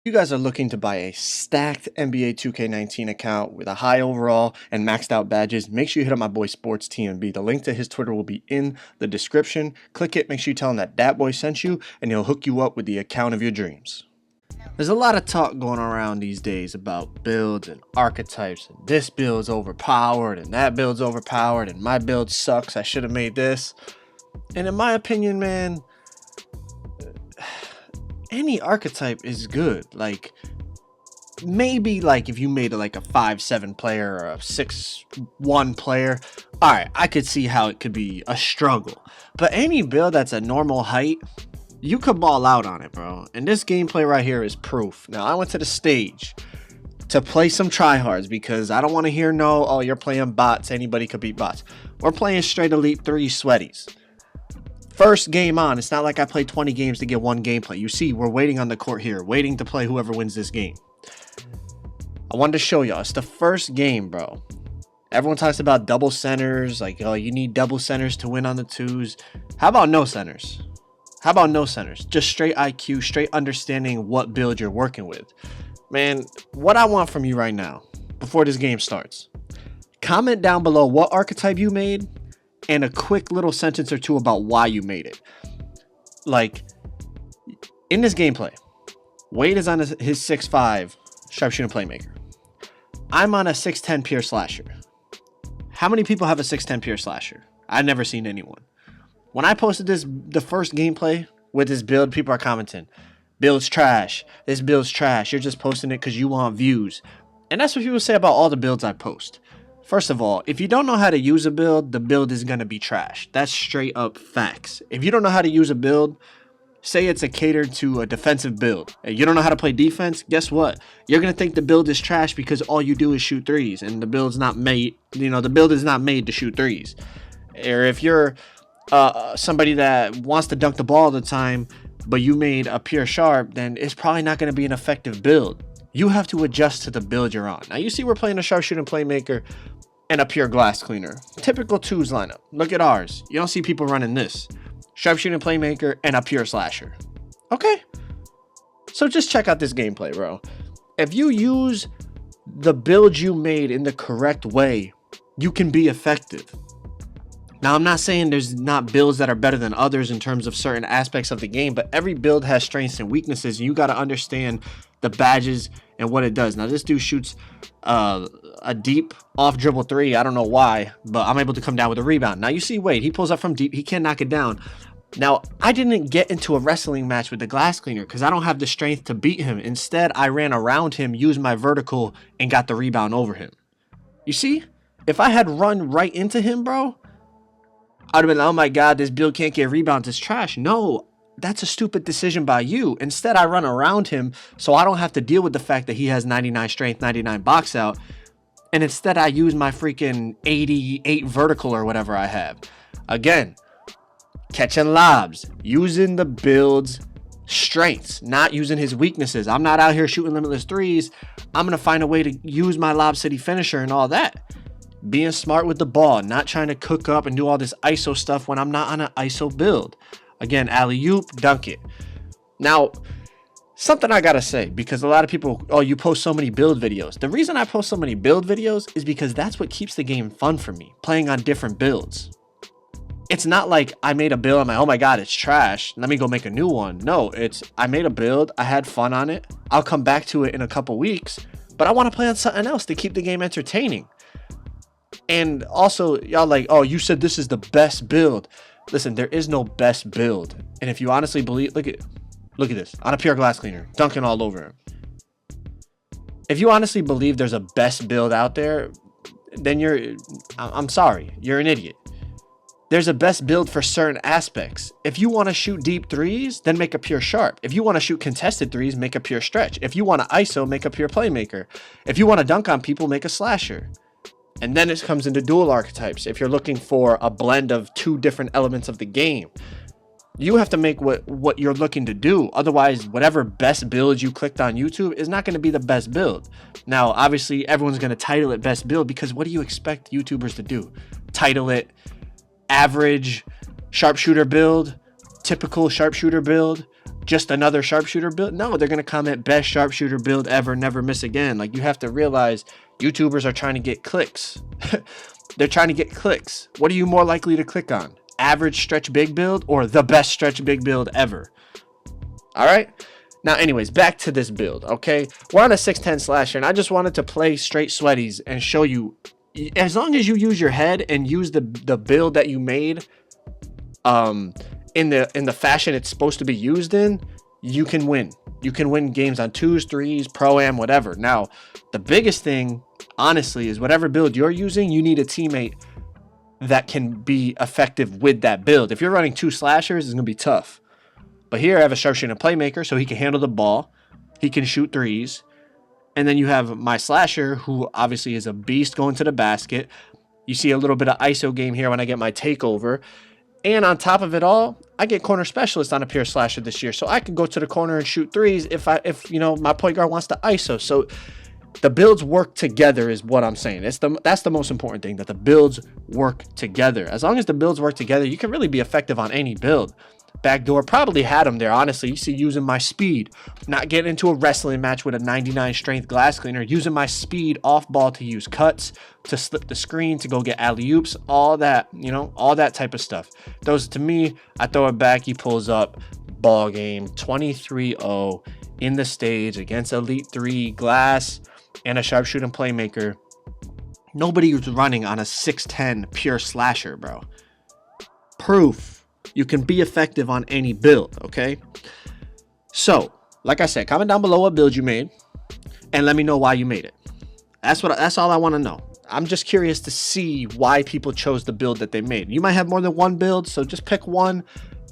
You guys are looking to buy a stacked NBA 2K19 account with a high overall and maxed out badges, make sure you hit up my boy Sports TMB. The link to his Twitter will be in the description. Click it, make sure you tell him that Dat Boy sent you, and he'll hook you up with the account of your dreams. There's a lot of talk going around these days about builds and archetypes, and this build's overpowered, and that build's overpowered, and my build sucks, I should have made this. And in my opinion, man, any archetype is good. Like, maybe like if you made it like a 5-7 player or a 6-1 player, all right, I could see how it could be a struggle. But any build that's a normal height, you could ball out on it, bro. And this gameplay right here is proof. Now, I went to the stage to play some tryhards because I don't want to hear no, oh, you're playing bots, anybody could beat bots. We're playing straight Elite 3 sweaties. First game on, it's not like I played 20 games to get one gameplay. You see, we're waiting on the court here, waiting to play whoever wins this game. I wanted to show y'all, it's the first game, bro. Everyone talks about double centers, like, oh, you need double centers to win on the twos. How about no centers? How about no centers? Just straight IQ, straight understanding what build you're working with. Man, what I want from you right now, before this game starts, comment down below what archetype you made, and a quick little sentence or two about why you made it. Like, in this gameplay, Wade is on his 6'5" sharpshooter playmaker. I'm on a 6'10" pure slasher. How many people have a 6'10" pure slasher? I've never seen anyone. When I posted the first gameplay with this build, people are commenting, build's trash, this build's trash, you're just posting it because you want views. And that's what people say about all the builds I post. First of all, if you don't know how to use a build, the build is going to be trash. That's straight up facts. If you don't know how to use a build, say it's a catered to a defensive build, and you don't know how to play defense, guess what? You're going to think the build is trash because all you do is shoot threes, and the build's not made, the build is not made to shoot threes. Or if you're somebody that wants to dunk the ball all the time, but you made a pure sharp, then it's probably not going to be an effective build. You have to adjust to the build you're on. Now, you see we're playing a sharpshooting playmaker and a pure glass cleaner. Typical twos lineup. Look at ours. You don't see people running this. Sharpshooting playmaker and a pure slasher. Okay. So just check out this gameplay, bro. If you use the build you made in the correct way, you can be effective. Now, I'm not saying there's not builds that are better than others in terms of certain aspects of the game, but every build has strengths and weaknesses, and you got to understand the badges and what it does. Now, this dude shoots a deep off dribble three. I don't know why, but I'm able to come down with a rebound. Now, you see Wade, he pulls up from deep. He can't knock it down. Now, I didn't get into a wrestling match with the glass cleaner because I don't have the strength to beat him. Instead, I ran around him, used my vertical, and got the rebound over him. You see? If I had run right into him, bro, I'd have been, oh my God, this build can't get rebounds, it's trash. No, that's a stupid decision by you. Instead, I run around him so I don't have to deal with the fact that he has 99 strength, 99 box out. And instead, I use my freaking 88 vertical or whatever I have. Again, catching lobs, using the build's strengths, not using his weaknesses. I'm not out here shooting limitless threes. I'm going to find a way to use my Lob City finisher and all that. Being smart with the ball, not trying to cook up and do all this ISO stuff when I'm not on an ISO build. Again, alley-oop, dunk it. Now, something I gotta say, because a lot of people, oh, you post so many build videos. The reason I post so many build videos is because that's what keeps the game fun for me, playing on different builds. It's not like I made a build, I'm like, oh my God, it's trash, let me go make a new one. No, it's, I made a build, I had fun on it, I'll come back to it in a couple weeks, but I want to play on something else to keep the game entertaining. And also, y'all like, oh, you said this is the best build. Listen, there is no best build. And if you honestly believe, look at this, on a pure glass cleaner, dunking all over him. If you honestly believe there's a best build out there, then I'm sorry, you're an idiot. There's a best build for certain aspects. If you want to shoot deep threes, then make a pure sharp. If you want to shoot contested threes, make a pure stretch. If you want to ISO, make a pure playmaker. If you want to dunk on people, make a slasher. And then it comes into dual archetypes. If you're looking for a blend of two different elements of the game, you have to make what you're looking to do. Otherwise, whatever best build you clicked on YouTube is not going to be the best build. Now, obviously, everyone's going to title it best build because what do you expect YouTubers to do? Title it average sharpshooter build, typical sharpshooter build, just another sharpshooter build? No, they're going to comment best sharpshooter build ever, never miss again. Like, you have to realize YouTubers are trying to get clicks. They're trying to get clicks. What are you more likely to click on? Average stretch big build or the best stretch big build ever? All right. Now, anyways, back to this build, okay? We're on a 6'10 slasher, and I just wanted to play straight sweaties and show you, as long as you use your head and use the build that you made in the fashion it's supposed to be used in, you can win. You can win games on 2s, 3s, pro-am, whatever. Now, the biggest thing, honestly, is whatever build you're using, you need a teammate that can be effective with that build. If you're running 2 slashers, it's going to be tough. But here I have a sharpshooter playmaker, so he can handle the ball. He can shoot 3s. And then you have my slasher, who obviously is a beast going to the basket. You see a little bit of ISO game here when I get my takeover. And on top of it all, I get corner specialist on a pure slasher this year. So I can go to the corner and shoot 3s if you know, my point guard wants to ISO. So the builds work together is what I'm saying. That's the most important thing, that the builds work together. As long as the builds work together, you can really be effective on any build. Backdoor probably had him there, honestly. You see, using my speed, not getting into a wrestling match with a 99 strength glass cleaner, using my speed off ball to use cuts, to slip the screen, to go get alley-oops, all that, you know, all that type of stuff. Those, to me, I throw it back, he pulls up, ball game, 23-0 in the stage against Elite 3, glass, and a sharpshooting playmaker. Nobody was running on a 6'10 pure slasher, bro. Proof. You can be effective on any build, okay? So, like I said, comment down below what build you made and let me know why you made it. That's all I want to know. I'm just curious to see why people chose the build that they made. You might have more than one build, so just pick one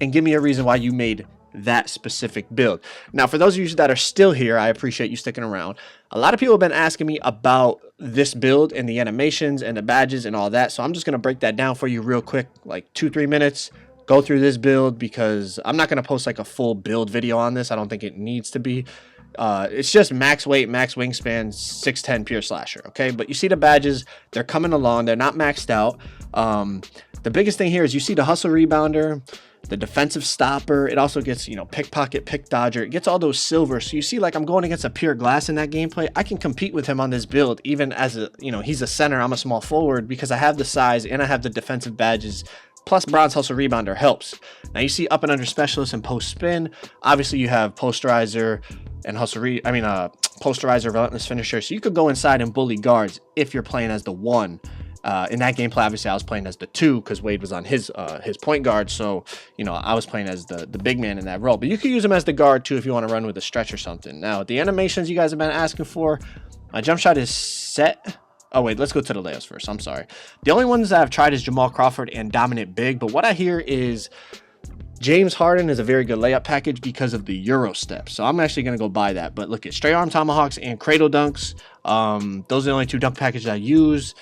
and give me a reason why you made that specific build. Now, for those of you that are still here, I appreciate you sticking around. A lot of people have been asking me about this build and the animations and the badges and all that, so I'm just going to break that down for you real quick, like 2-3 minutes. Go through this build, because I'm not going to post like a full build video on this. I don't think it needs to be. It's just max weight, max wingspan, 6'10 pure slasher, okay? But you see the badges, they're coming along. They're not maxed out. The biggest thing here is you see the hustle rebounder, the defensive stopper. It also gets, you know, pickpocket, pick dodger. It gets all those silver. So you see, like, I'm going against a pure glass in that gameplay. I can compete with him on this build, even as a, you know, he's a center, I'm a small forward, because I have the size and I have the defensive badges. Plus bronze hustle rebounder helps. Now you see up and under specialist and post spin. Obviously you have posterizer and posterizer, relentless finisher. So you could go inside and bully guards if you're playing as the 1. In that gameplay, obviously I was playing as the 2 because Wade was on his point guard. So, you know, I was playing as the big man in that role. But you could use him as the guard too if you want to run with a stretch or something. Now the animations you guys have been asking for, my jump shot is set. Oh, wait, let's go to the layups first. I'm sorry. The only ones that I've tried is Jamal Crawford and Dominant Big. But what I hear is James Harden is a very good layup package because of the Euro step. So I'm actually going to go buy that. But look at straight arm tomahawks and cradle dunks. Those are the only 2 dunk packages I use.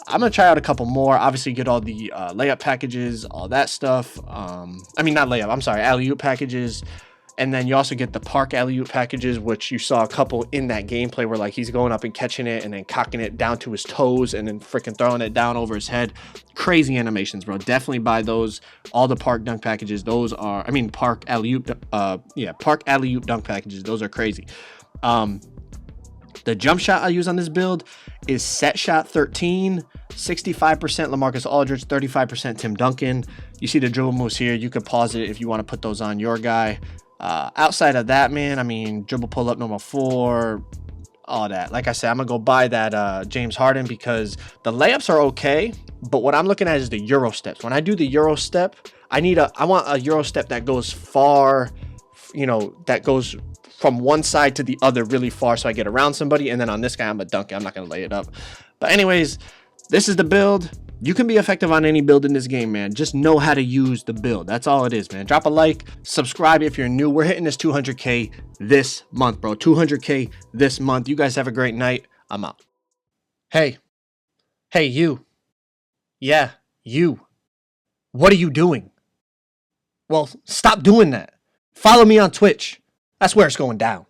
I'm going to try out a couple more. Obviously, get all the layup packages, all that stuff. I mean, not layup. I'm sorry, alley-oop packages. And then you also get the park alley-oop packages, which you saw a couple in that gameplay where, like, he's going up and catching it and then cocking it down to his toes and then freaking throwing it down over his head. Crazy animations, bro. Definitely buy those. All the park dunk packages, those are, I mean, park alley-oop, park alley-oop dunk packages. Those are crazy. The jump shot I use on this build is set shot 13, 65% LaMarcus Aldridge, 35% Tim Duncan. You see the dribble moves here. You could pause it if you want to put those on your guy. Outside of that, man, I mean, dribble pull up normal 4, all that. Like I said, I'm gonna go buy that James Harden because the layups are okay, but what I'm looking at is the Euro steps. When I do the Euro step, I want a Euro step that goes far, you know, that goes from one side to the other really far, so I get around somebody. And then on this guy, I'm a dunk it. I'm not gonna lay it up. But anyways, this is the build. You can be effective on any build in this game, man. Just know how to use the build. That's all it is, man. Drop a like, subscribe if you're new. We're hitting this 200K this month, bro. 200K this month. You guys have a great night. I'm out. Hey, you. Yeah, you. What are you doing? Well, stop doing that. Follow me on Twitch. That's where it's going down.